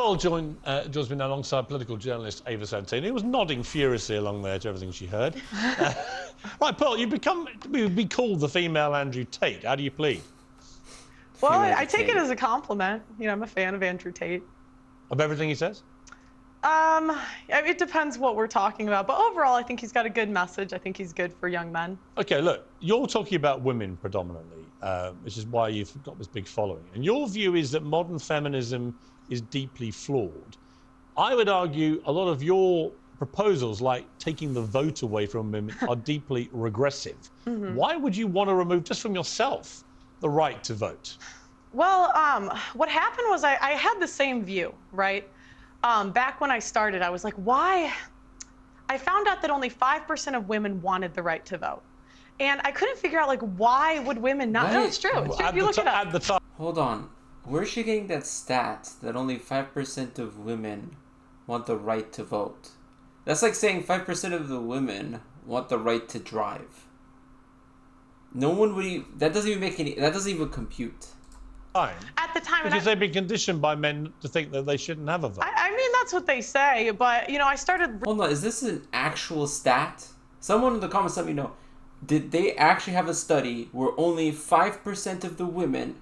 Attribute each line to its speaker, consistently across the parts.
Speaker 1: Pearl joins me now alongside political journalist Ava Santini, who was nodding furiously along there to everything she heard. Right, Pearl, you'd be called the female Andrew Tate. How do you plead?
Speaker 2: Well, I take it as a compliment. You know, I'm a fan of Andrew Tate.
Speaker 1: Of everything he says?
Speaker 2: It depends what we're talking about, but overall, I think he's got a good message. I think he's good for young men.
Speaker 1: Okay, look, you're talking about women predominantly, which is why you've got this big following. And your view is that modern feminism is deeply flawed. I would argue a lot of your proposals, like taking the vote away from women, are deeply regressive. Mm-hmm. Why would you want to remove, just from yourself, the right to vote?
Speaker 2: Well, what happened was I had the same view, right? Back when I started, I was like, why? I found out that only 5% of women wanted the right to vote. And I couldn't figure out, like, why would women not? No, it's true. It's true. You look it up.
Speaker 1: At the time.
Speaker 3: Hold on. Where's she getting that stat that only 5% of women want the right to vote? That's like saying 5% of the women want the right to drive. No one would even, that doesn't even compute.
Speaker 2: At the time,
Speaker 1: because they've been conditioned by men to think that they shouldn't have a vote.
Speaker 2: I mean, that's what they say, but, you know, I started...
Speaker 3: Hold on, is this an actual stat? Someone in the comments let me know. Did they actually have a study where only 5% of the women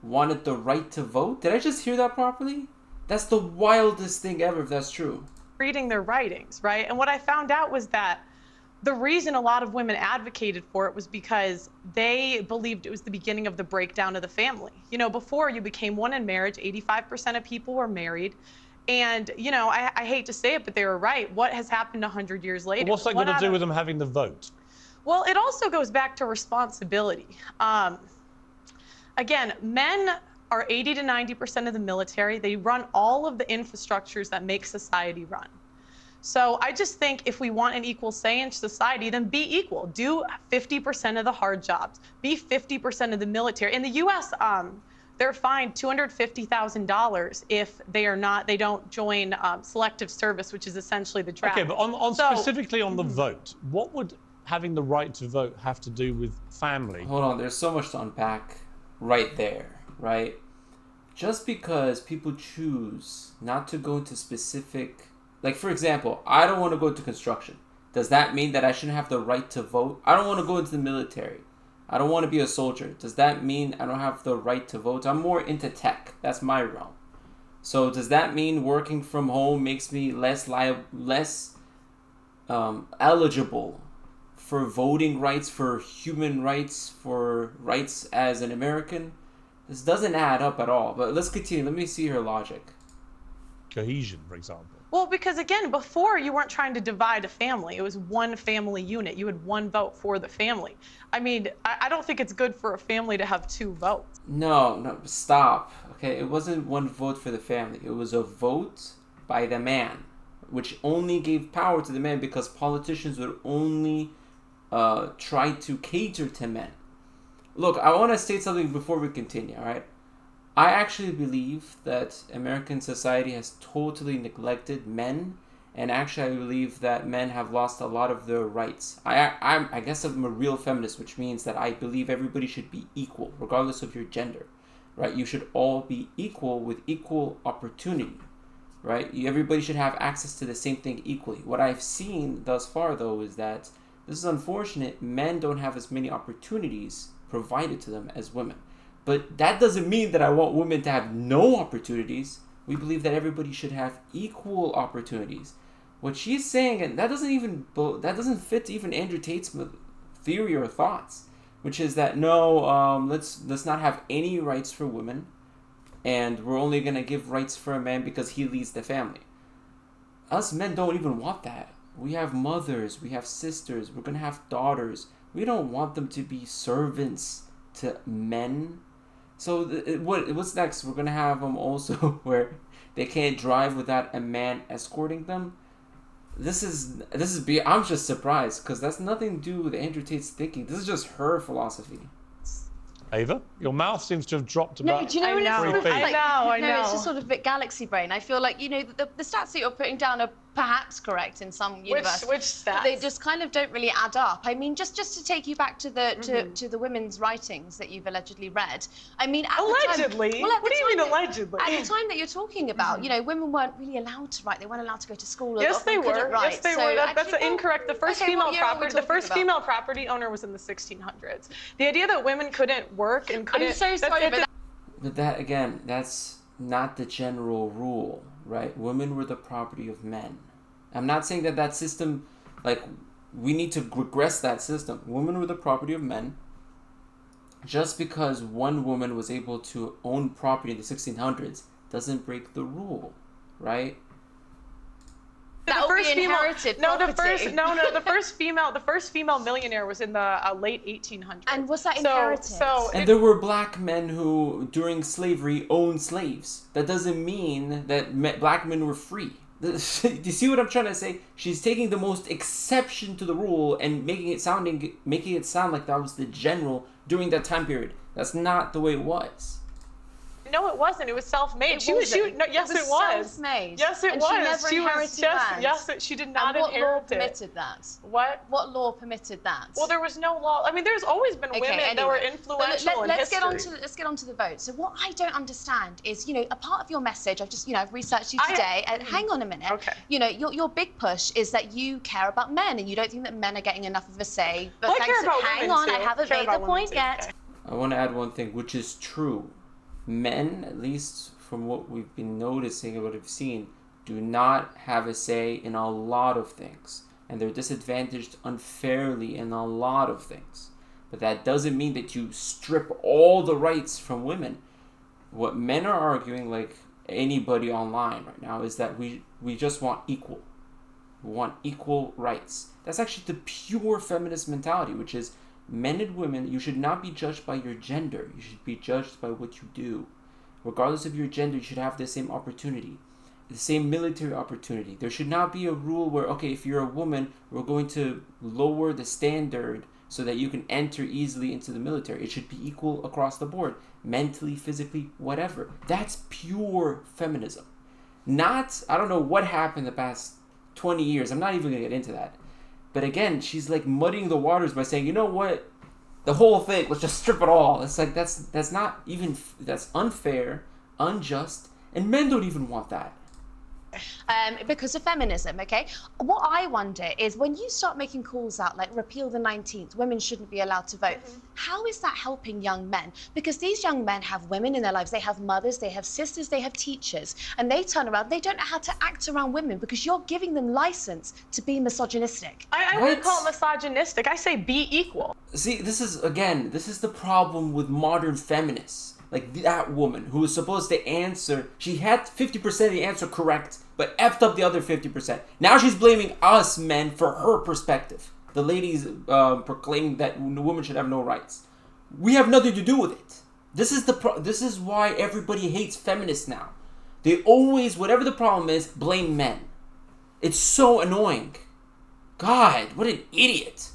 Speaker 3: wanted the right to vote? Did I just hear that properly? That's the wildest thing ever, if that's true.
Speaker 2: Reading their writings, right? And what I found out was that the reason a lot of women advocated for it was because they believed it was the beginning of the breakdown of the family. You know, before you became one in marriage, 85% of people were married. And, you know, I hate to say it, but they were right. What has happened 100 years later?
Speaker 1: What's that got to do with them having the vote?
Speaker 2: Well, it also goes back to responsibility. Again, men are 80 to 90% of the military. They run all of the infrastructures that make society run. So I just think if we want an equal say in society, then be equal. Do 50% of the hard jobs. Be 50% of the military. In the U.S., they're fined $250,000 if they don't join selective service, which is essentially the draft.
Speaker 1: Okay, but specifically on the vote, what would having the right to vote have to do with family?
Speaker 3: Hold on, there's so much to unpack right there, right? Just because people choose not to go into specific... Like, for example, I don't want to go into construction. Does that mean that I shouldn't have the right to vote? I don't want to go into the military. I don't want to be a soldier. Does that mean I don't have the right to vote? I'm more into tech. That's my realm. So does that mean working from home makes me less eligible for voting rights, for human rights, for rights as an American? This doesn't add up at all. But let's continue. Let me see her logic.
Speaker 1: Cohesion, for example.
Speaker 2: Well, because again, before you weren't trying to divide a family. It was one family unit. You had one vote for the family. I mean, I don't think it's good for a family to have two votes.
Speaker 3: No, stop. Okay, it wasn't one vote for the family. It was a vote by the man, which only gave power to the man because politicians would only try to cater to men. Look, I want to state something before we continue, all right? I actually believe that American society has totally neglected men, and actually I believe that men have lost a lot of their rights. I guess I'm a real feminist, which means that I believe everybody should be equal, regardless of your gender, right? You should all be equal with equal opportunity, right? Everybody should have access to the same thing equally. What I've seen thus far, though, is that this is unfortunate. Men don't have as many opportunities provided to them as women. But that doesn't mean that I want women to have no opportunities. We believe that everybody should have equal opportunities. What she's saying, and that doesn't fit even Andrew Tate's theory or thoughts, which is that no, let's not have any rights for women, and we're only gonna give rights for a man because he leads the family. Us men don't even want that. We have mothers, we have sisters, we're gonna have daughters. We don't want them to be servants to men. So what's next? We're gonna have them also where they can't drive without a man escorting them. I'm just surprised because that's nothing to do with Andrew Tate's thinking. This is just her philosophy.
Speaker 1: Ava, your mouth seems to have dropped
Speaker 4: No,
Speaker 1: about
Speaker 4: do you know
Speaker 2: I
Speaker 4: when it's
Speaker 2: know.
Speaker 4: sort of
Speaker 1: I
Speaker 4: like,
Speaker 2: I
Speaker 4: no, it's
Speaker 2: know.
Speaker 4: just sort of a bit galaxy brain. I feel like, the stats that you're putting down are perhaps correct in some universe.
Speaker 2: Which stats?
Speaker 4: But they just kind of don't really add up. I mean, just to take you back to the to the women's writings that you've allegedly read. I mean, at
Speaker 2: Allegedly?
Speaker 4: the time,
Speaker 2: What do you mean allegedly?
Speaker 4: At the time that you're talking about, women weren't really allowed to write. They weren't allowed to go to school.
Speaker 2: Yes, they
Speaker 4: couldn't
Speaker 2: were.
Speaker 4: Write.
Speaker 2: Yes, they
Speaker 4: So
Speaker 2: were. That's
Speaker 4: actually, well,
Speaker 2: incorrect. The first
Speaker 4: okay,
Speaker 2: female
Speaker 4: what year are we
Speaker 2: property, the
Speaker 4: talking
Speaker 2: first
Speaker 4: about?
Speaker 2: female property owner was in the 1600s. The idea that women couldn't work and couldn't.
Speaker 4: I'm so sorry, but
Speaker 3: But that, again, that's not the general rule, right? Women were the property of men. I'm not saying that system, like, we need to regress that system. Women were the property of men. Just because one woman was able to own property in the 1600s doesn't break the rule, right?
Speaker 4: that will be inherited property.
Speaker 2: The first female millionaire was in the late 1800s.
Speaker 4: And was that inherited?
Speaker 3: And there were black men who, during slavery, owned slaves. That doesn't mean that black men were free. Do you see what I'm trying to say? She's taking the most exception to the rule and making it sound like that was the general during that time period. That's not the way it was.
Speaker 2: No, it wasn't. It was self-made.
Speaker 4: It wasn't.
Speaker 2: No, yes, it was.
Speaker 4: Self-made.
Speaker 2: Yes, it
Speaker 4: and
Speaker 2: was.
Speaker 4: She never inherited land.
Speaker 2: Yes, she did not
Speaker 4: and what
Speaker 2: inherit
Speaker 4: law
Speaker 2: it.
Speaker 4: permitted that?
Speaker 2: What?
Speaker 4: What law permitted that?
Speaker 2: Well, there was no law. I mean, there's always been women that were influential in
Speaker 4: let's
Speaker 2: history.
Speaker 4: get on to the vote. So what I don't understand is, a part of your message. I've researched you today. And hang on a minute.
Speaker 2: Okay.
Speaker 4: Your big push is that you care about men and you don't think that men are getting enough of a say. But
Speaker 2: Well, I care about
Speaker 4: hang
Speaker 2: women
Speaker 4: on,
Speaker 2: too.
Speaker 4: I haven't
Speaker 2: Care
Speaker 4: made
Speaker 2: about
Speaker 4: the
Speaker 2: women
Speaker 4: point
Speaker 2: too.
Speaker 4: yet.
Speaker 2: Okay.
Speaker 3: I want to add one thing, which is true. Men, at least from what we've been noticing and what we've seen, do not have a say in a lot of things. And they're disadvantaged unfairly in a lot of things. But that doesn't mean that you strip all the rights from women. What men are arguing, like anybody online right now, is that we just want equal. We want equal rights. That's actually the pure feminist mentality, which is men and women, you should not be judged by your gender. You should be judged by what you do. Regardless of your gender, you should have the same opportunity, the same military opportunity. There should not be a rule where, okay, if you're a woman, we're going to lower the standard so that you can enter easily into the military. It should be equal across the board, mentally, physically, whatever. That's pure feminism. Not, I don't know what happened the past 20 years. I'm not even going to get into that. But again, she's like muddying the waters by saying, you know what? The whole thing, let's just strip it all. It's like, that's not even, that's unfair, unjust, and men don't even want that.
Speaker 4: Because of feminism, okay? What I wonder is when you start making calls out like repeal the 19th, women shouldn't be allowed to vote, how is that helping young men? Because these young men have women in their lives, they have mothers, they have sisters, they have teachers, and they turn around, they don't know how to act around women because you're giving them license to be misogynistic.
Speaker 2: I wouldn't call it misogynistic. I say be equal.
Speaker 3: See, this is the problem with modern feminists. Like that woman who was supposed to answer, she had 50% of the answer correct, but effed up the other 50%. Now she's blaming us men for her perspective. The ladies proclaiming that the woman should have no rights. We have nothing to do with it. This is why everybody hates feminists now. They always, whatever the problem is, blame men. It's so annoying. God, what an idiot.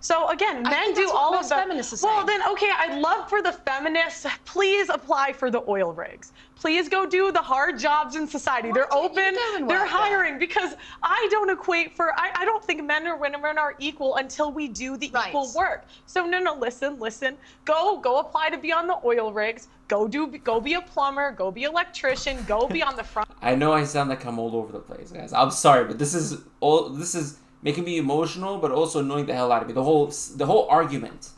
Speaker 2: So again, men do all of the feminists. Well, then okay, I'd love for the feminists. Please apply for the oil rigs. Please go do the hard jobs in society. They're open. They're hiring because I don't equate for. I don't think men or women are equal until we do the equal work. So no, listen. Go apply to be on the oil rigs. Go be a plumber. Go be an electrician. Go be on the front.
Speaker 3: I know I sound like I'm all over the place, guys. I'm sorry, but this is making me emotional, but also annoying the hell out of me. The whole argument.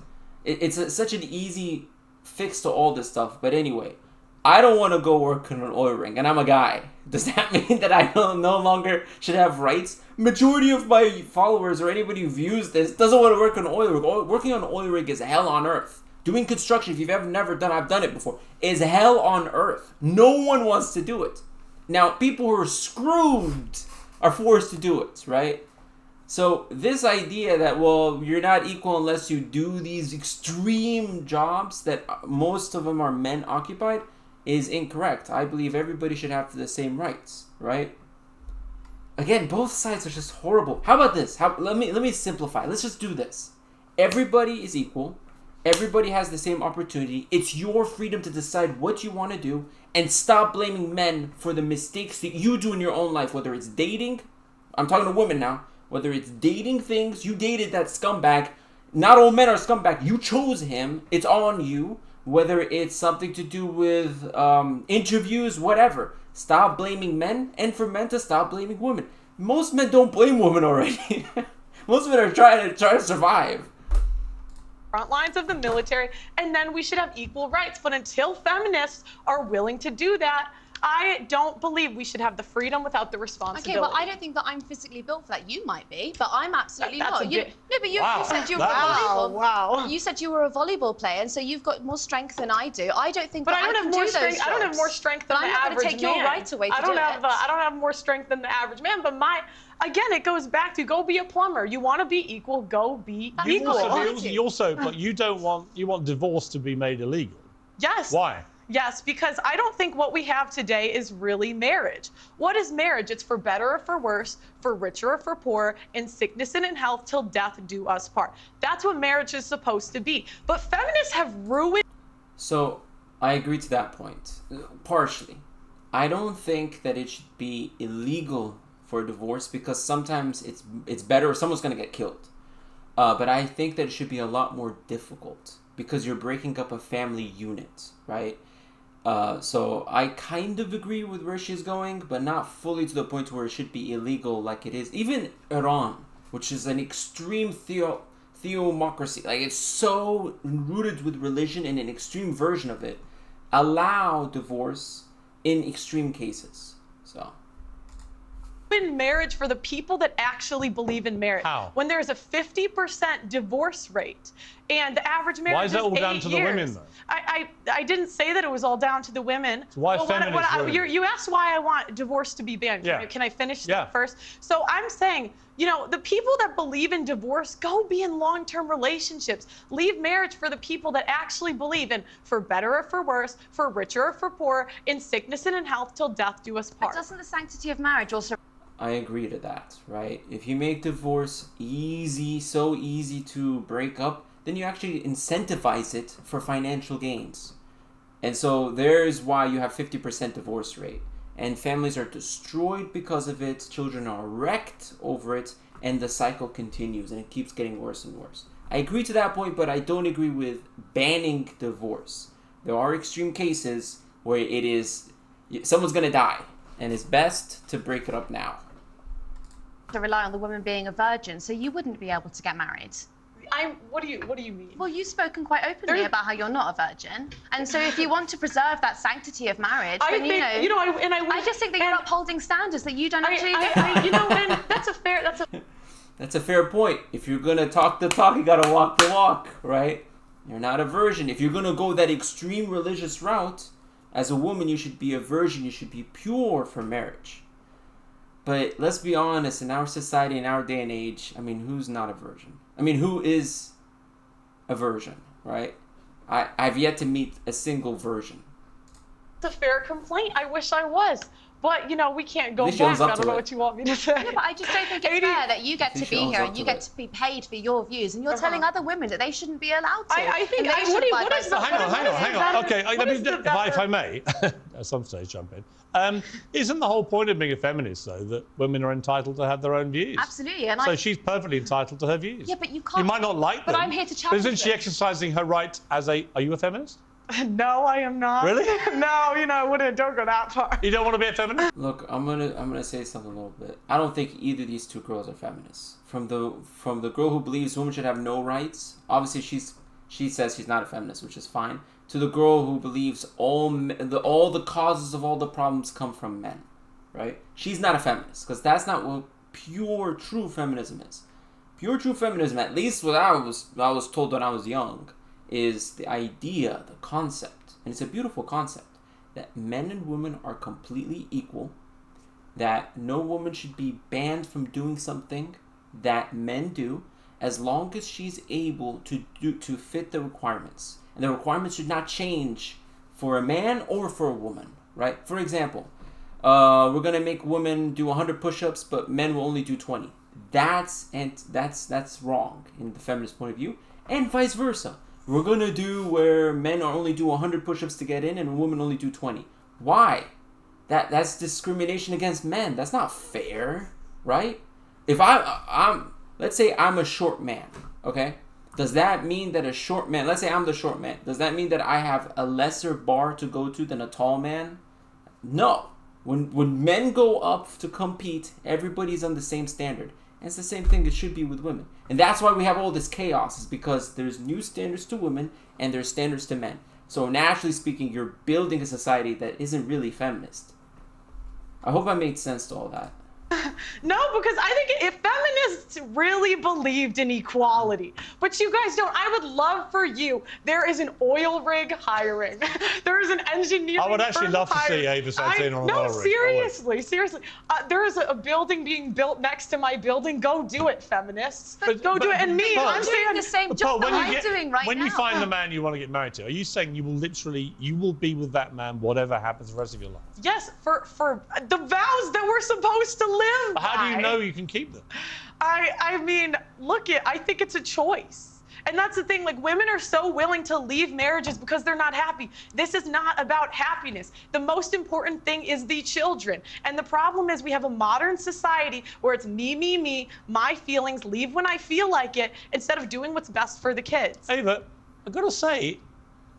Speaker 3: It's such an easy fix to all this stuff. But anyway, I don't want to go work in an oil rig, and I'm a guy. Does that mean that I no longer should have rights? Majority of my followers or anybody who views this doesn't want to work on an oil rig. Working on an oil rig is hell on earth. Doing construction, if you've ever never done, I've done it before, is hell on earth. No one wants to do it. Now, people who are screwed are forced to do it, right? So this idea that, well, you're not equal unless you do these extreme jobs that most of them are men occupied is incorrect. I believe everybody should have the same rights, right? Again, both sides are just horrible. How about this? Let me simplify. Let's just do this. Everybody is equal. Everybody has the same opportunity. It's your freedom to decide what you want to do, and stop blaming men for the mistakes that you do in your own life, whether it's dating. I'm talking to women now. Whether it's dating things, you dated that scumbag. Not all men are scumbag. You chose him. It's on you. Whether it's something to do with interviews, whatever. Stop blaming men, and for men to stop blaming women. Most men don't blame women already. Most men are trying to survive.
Speaker 2: Front lines of the military, and then we should have equal rights. But until feminists are willing to do that, I don't believe we should have the freedom without the responsibility.
Speaker 4: Okay, but I don't think that I'm physically built for that. You might be, but I'm absolutely
Speaker 2: That's
Speaker 4: not.
Speaker 2: a bit-
Speaker 4: No, but you
Speaker 1: Wow.
Speaker 4: said you were
Speaker 2: Wow,
Speaker 4: volleyball.
Speaker 2: wow.
Speaker 4: You said you were a volleyball player, and so you've got more strength than I do. I don't think
Speaker 2: But
Speaker 4: that
Speaker 2: I don't
Speaker 4: can
Speaker 2: have more
Speaker 4: do those
Speaker 2: strength. I don't have
Speaker 4: jobs.
Speaker 2: more strength than
Speaker 4: But
Speaker 2: the
Speaker 4: I'm not
Speaker 2: average
Speaker 4: gonna take your
Speaker 2: man.
Speaker 4: right away to
Speaker 2: I don't
Speaker 4: do
Speaker 2: have.
Speaker 4: it.
Speaker 2: I don't have more strength than the average man. But again, it goes back to go be a plumber. You want to be equal, go be
Speaker 4: That's
Speaker 2: equal.
Speaker 1: But you want divorce to be made illegal.
Speaker 2: Yes.
Speaker 1: Why?
Speaker 2: Yes, because I don't think what we have today is really marriage. What is marriage? It's for better or for worse, for richer or for poorer, in sickness and in health, till death do us part. That's what marriage is supposed to be. But feminists have ruined.
Speaker 3: So I agree to that point, partially. I don't think that it should be illegal for divorce because sometimes it's better or someone's going to get killed. But I think that it should be a lot more difficult because you're breaking up a family unit, right? So I kind of agree with where she's going, but not fully to the point where it should be illegal like it is. Even Iran, which is an extreme theocracy, like it's so rooted with religion and an extreme version of it, allow divorce in extreme cases. So
Speaker 2: in marriage for the people that actually believe in marriage.
Speaker 1: How?
Speaker 2: When there's a 50% divorce rate and the average marriage
Speaker 1: Why is that all
Speaker 2: 8
Speaker 1: down to the
Speaker 2: years.
Speaker 1: women, though?
Speaker 2: I didn't say that it was all down to the women.
Speaker 1: So why
Speaker 2: But
Speaker 1: feminists ruin it?
Speaker 2: you asked why I want divorce to be banned.
Speaker 1: Yeah.
Speaker 2: Can I finish
Speaker 1: Yeah.
Speaker 2: that first? So I'm saying, the people that believe in divorce, go be in long-term relationships. Leave marriage for the people that actually believe in for better or for worse, for richer or for poorer, in sickness and in health, till death do us
Speaker 4: But
Speaker 2: part.
Speaker 4: doesn't the sanctity of marriage also
Speaker 3: I agree to that, right? If you make divorce so easy to break up, then you actually incentivize it for financial gains. And so there's why you have 50% divorce rate. And families are destroyed because of it, children are wrecked over it, and the cycle continues and it keeps getting worse and worse. I agree to that point, but I don't agree with banning divorce. There are extreme cases where it is someone's going to die, and it's best to break it up now.
Speaker 4: rely on the woman being a virgin, so you wouldn't be able to get married?
Speaker 2: What do you mean?
Speaker 4: Well, you've spoken quite openly about how you're not a virgin, and so if you want to preserve that sanctity of marriage, then I just think that you're upholding standards that you don't actually
Speaker 2: and that's a fair.
Speaker 3: That's a fair point. If you're gonna talk the talk, you gotta walk the walk, right? You're not a virgin. If you're gonna go that extreme religious route, as a woman, you should be a virgin. You should be pure for marriage. But let's be honest, in our society, in our day and age, I mean, who's not a virgin? I mean, who is a virgin, right? I've yet to meet a single virgin.
Speaker 2: It's a fair complaint. I wish I was. But, we can't go
Speaker 3: This
Speaker 2: back.
Speaker 3: shows up
Speaker 2: I don't
Speaker 3: to
Speaker 2: know
Speaker 3: it.
Speaker 2: what you want me to say.
Speaker 4: Yeah, but I just don't think it's fair that you get to be here and you get to be paid for your views, and you're telling other women that they shouldn't be allowed to.
Speaker 2: I think.
Speaker 4: and they should abide by some
Speaker 1: Hang on. Okay, if I may, at some stage jump in. Isn't the whole point of being a feminist, though, that women are entitled to have their own views?
Speaker 4: Absolutely, and
Speaker 1: So she's perfectly entitled to her views.
Speaker 4: Yeah, but you can't.
Speaker 1: You might not like them.
Speaker 4: But I'm here to
Speaker 1: But
Speaker 4: challenge
Speaker 1: isn't she
Speaker 4: them.
Speaker 1: exercising her right as a? Are you a feminist?
Speaker 2: No, I am not.
Speaker 1: Really?
Speaker 2: No, I wouldn't. Don't go that far.
Speaker 1: You don't want to be a feminist?
Speaker 3: Look, I'm gonna say something a little bit. I don't think either of these two girls are feminists. From the girl who believes women should have no rights, obviously she says she's not a feminist, which is fine. To the girl who believes all the causes of all the problems come from men, right? She's not a feminist because that's not what pure true feminism is. Pure true feminism, at least what I was told when I was young, is the idea, the concept, and it's a beautiful concept, that men and women are completely equal, that no woman should be banned from doing something that men do, as long as she's able to fit the requirements. And the requirements should not change for a man or for a woman, right? For example, we're going to make women do 100 push-ups, but men will only do 20. That's wrong in the feminist point of view, and vice versa. we're gonna do where men only do 100 push-ups to get in and women only do 20. Why? That's discrimination against men. That's not fair, right? If I'm let's say I'm a short man, okay? Does that mean that a short man, let's say I'm the short man, does that mean that I have a lesser bar to go to than a tall man? No. When men go up to compete, everybody's on the same standard. And it's the same thing it should be with women. And that's why we have all this chaos, is because there's new standards to women and there's standards to men. So naturally speaking, you're building a society that isn't really feminist. I hope I made sense to all that.
Speaker 2: No, because I think if feminists really believed in equality, but you guys don't, I would love for you. There is an oil rig hiring. There is an engineering
Speaker 1: I would actually
Speaker 2: firm
Speaker 1: love to see
Speaker 2: hiring.
Speaker 1: Ava Santana on an
Speaker 2: No,
Speaker 1: oil rig.
Speaker 2: seriously. There is a building being built next to my building. Go do it, feminists. Go do it. And me,
Speaker 1: Paul,
Speaker 2: I'm saying
Speaker 4: the same
Speaker 1: Paul,
Speaker 4: job that I'm doing right now.
Speaker 1: when you find the man you want to get married to, are you saying you will be with that man whatever happens the rest of your life?
Speaker 2: yes, for the vows that we're supposed to live by.
Speaker 1: How do you know you can keep them?
Speaker 2: I mean, I think it's a choice. And that's the thing, like, women are so willing to leave marriages because they're not happy. This is not about happiness. The most important thing is the children. And the problem is we have a modern society where it's me, my feelings, leave when I feel like it, instead of doing what's best for the kids.
Speaker 1: Ava, I've got to say,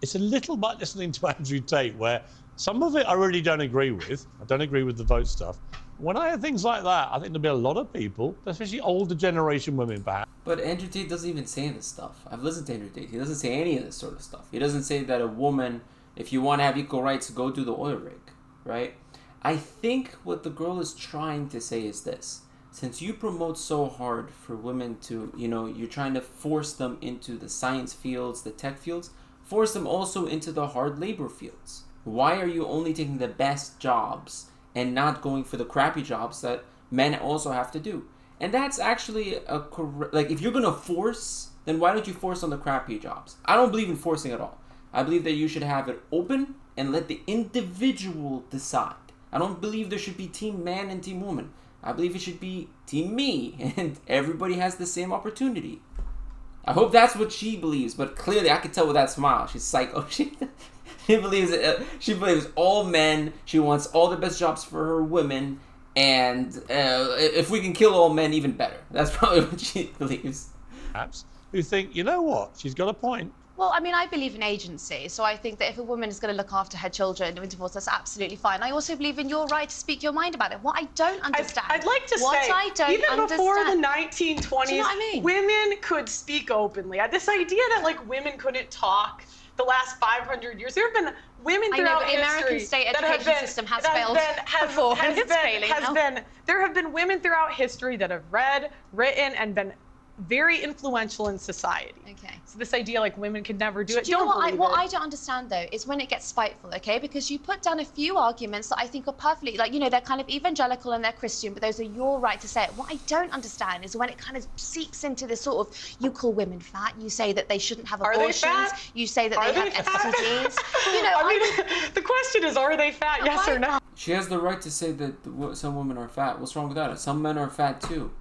Speaker 1: it's a little bit listening to Andrew Tate, where some of it I really don't agree with. I don't agree with the vote stuff. When I hear things like that, I think there'll be a lot of people, especially older generation women, perhaps.
Speaker 3: But Andrew Tate doesn't even say this stuff. I've listened to Andrew Tate. He doesn't say any of this sort of stuff. He doesn't say that a woman, if you want to have equal rights, go do the oil rig, right? I think what the girl is trying to say is this. Since you promote so hard for women to, you're trying to force them into the science fields, the tech fields, force them also into the hard labor fields. Why are you only taking the best jobs and not going for the crappy jobs that men also have to do? And that's actually if you're going to force, then why don't you force on the crappy jobs? I don't believe in forcing at all. I believe that you should have it open and let the individual decide. I don't believe there should be team man and team woman. I believe it should be team me, and everybody has the same opportunity. I hope that's what she believes, but clearly I could tell with that smile. She's psycho. She believes it. She believes all men. She wants all the best jobs for her women, and if we can kill all men, even better. That's probably what she believes.
Speaker 1: Perhaps who think, you know what, she's got a point.
Speaker 4: Well, I mean, I believe in agency, so I think that if a woman is going to look after her children during divorce, that's absolutely fine. I also believe in your right to speak your mind about it. What I don't understand,
Speaker 2: I'd like to say, even before the 1920s,
Speaker 4: Do you know what I mean?
Speaker 2: women could speak openly. This idea that like women couldn't talk the last 500 years, there have been women
Speaker 4: I know,
Speaker 2: throughout
Speaker 4: but the
Speaker 2: history
Speaker 4: American state
Speaker 2: that
Speaker 4: education system has failed before, and it's failing now.
Speaker 2: There have been women throughout history that have read, written, and been very influential in society.
Speaker 4: Okay.
Speaker 2: So this idea like women could never do it.
Speaker 4: Do you know
Speaker 2: believe
Speaker 4: what
Speaker 2: it.
Speaker 4: I don't understand though is when it gets spiteful, okay? Because you put down a few arguments that I think are perfectly, they're kind of evangelical and they're Christian, but those are your right to say it. What I don't understand is when it kind of seeps into this sort of, you call women fat, you say that they shouldn't have abortions, you say that they have STDs.
Speaker 2: The question is, are they fat? Yes or no?
Speaker 3: She has the right to say that some women are fat. What's wrong with that? Some men are fat too.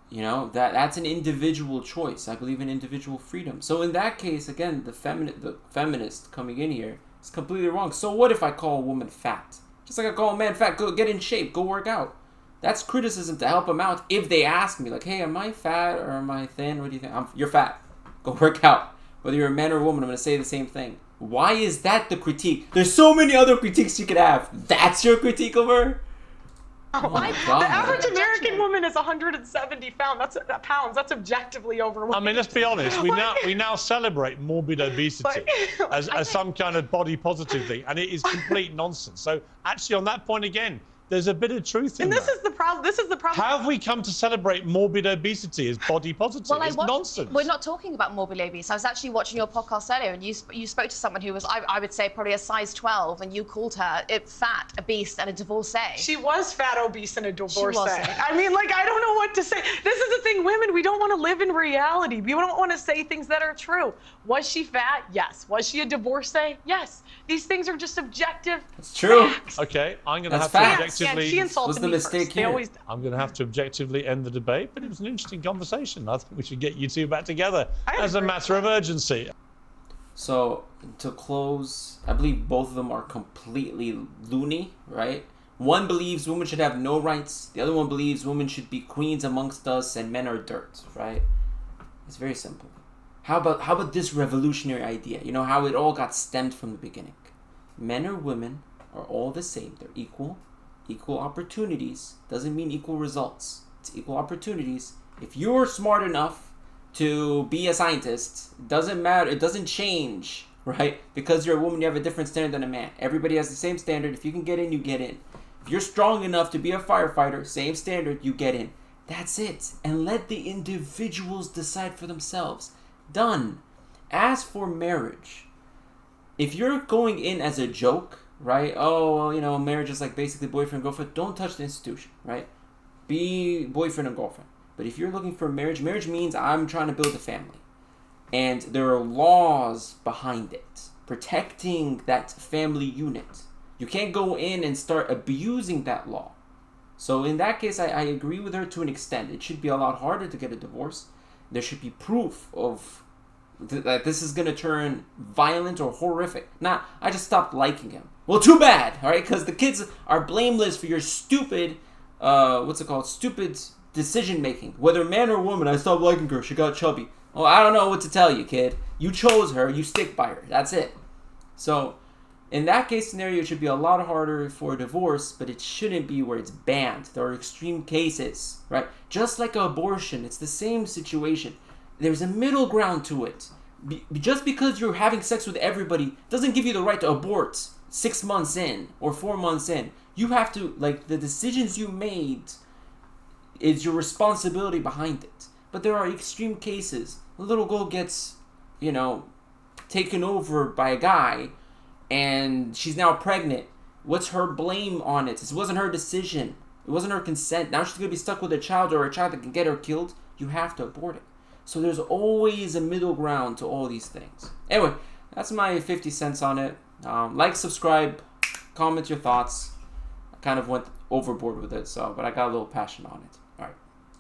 Speaker 3: That's an individual choice. I believe in individual freedom. So in that case, again, the feminist coming in here is completely wrong. So what if I call a woman fat? Just like I call a man fat, go get in shape, go work out. That's criticism to help them out if they ask me, like, hey, am I fat or am I thin? What do you think? You're fat. Go work out. Whether you're a man or a woman, I'm going to say the same thing. Why is that the critique? There's so many other critiques you could have. That's your critique of her? Oh my God.
Speaker 2: The average American woman is 170 pounds. That's objectively overweight.
Speaker 1: I mean, let's be honest. We now celebrate morbid obesity as some kind of body positive thing, and it is complete nonsense. So actually, on that point again, there's a bit of truth in that.
Speaker 2: And this is the problem.
Speaker 1: How have we come to celebrate morbid obesity as body positive? It's nonsense.
Speaker 4: We're not talking about morbid obese. I was actually watching your podcast earlier, and you spoke to someone who was, I would say, probably a size 12, and you called her fat, obese, and a divorcee.
Speaker 2: She was fat, obese, and a divorcee.
Speaker 4: wasn't.
Speaker 2: I mean, I don't know what to say. This is the thing, women, we don't want to live in reality. We don't want to say things that are true. Was she fat? Yes. Was she a divorcee? Yes. These things are just objective
Speaker 3: It's true.
Speaker 2: facts.
Speaker 1: Okay, I'm going to have
Speaker 3: facts.
Speaker 1: to objectively.
Speaker 2: She insulted
Speaker 3: What's the
Speaker 2: me
Speaker 3: mistake
Speaker 2: first. They
Speaker 3: here?
Speaker 2: always.
Speaker 1: I'm going to have to objectively end the debate, but it was an interesting conversation. I think we should get you two back together
Speaker 2: I
Speaker 1: as a
Speaker 2: agree.
Speaker 1: matter of urgency.
Speaker 3: So to close, I believe both of them are completely loony, right? One believes women should have no rights. The other one believes women should be queens amongst us and men are dirt, right? It's very simple. How about this revolutionary idea? You know how it all got stemmed from the beginning. Men or women are all the same. They're equal opportunities. Doesn't mean equal results. It's equal opportunities. If you're smart enough to be a scientist, it doesn't matter. It doesn't change, right? Because you're a woman, you have a different standard than a man. Everybody has the same standard. If you can get in, you get in. If you're strong enough to be a firefighter, same standard, you get in. That's it. And let the individuals decide for themselves. Done. As for marriage, if you're going in as a joke, right? Oh, well, you know, marriage is like basically boyfriend, girlfriend. Don't touch the institution, right? Be boyfriend and girlfriend. But if you're looking for marriage, marriage means I'm trying to build a family. And there are laws behind it, protecting that family unit. You can't go in and start abusing that law. So in that case, I agree with her to an extent. It should be a lot harder to get a divorce. There should be proof of that this is going to turn violent or horrific. Not, I just stopped liking him. Well, too bad, all right? Because the kids are blameless for your stupid, stupid decision-making. Whether man or woman, I stopped liking her. She got chubby. Well, I don't know what to tell you, kid. You chose her. You stick by her. That's it. So, in that case scenario, it should be a lot harder for a divorce, but it shouldn't be where it's banned. There are extreme cases, right? Just like abortion, it's the same situation. There's a middle ground to it. Just because you're having sex with everybody doesn't give you the right to abort 6 months in or 4 months in. You have to, like, the decisions you made is your responsibility behind it. But there are extreme cases. A little girl gets, taken over by a guy and she's now pregnant. What's her blame on it? It wasn't her decision. It wasn't her consent. Now she's going to be stuck with a child or a child that can get her killed. You have to abort it. So there's always a middle ground to all these things. Anyway, that's my 50 cents on it. Like, subscribe, comment your thoughts. I kind of went overboard with it, but I got a little passion on it.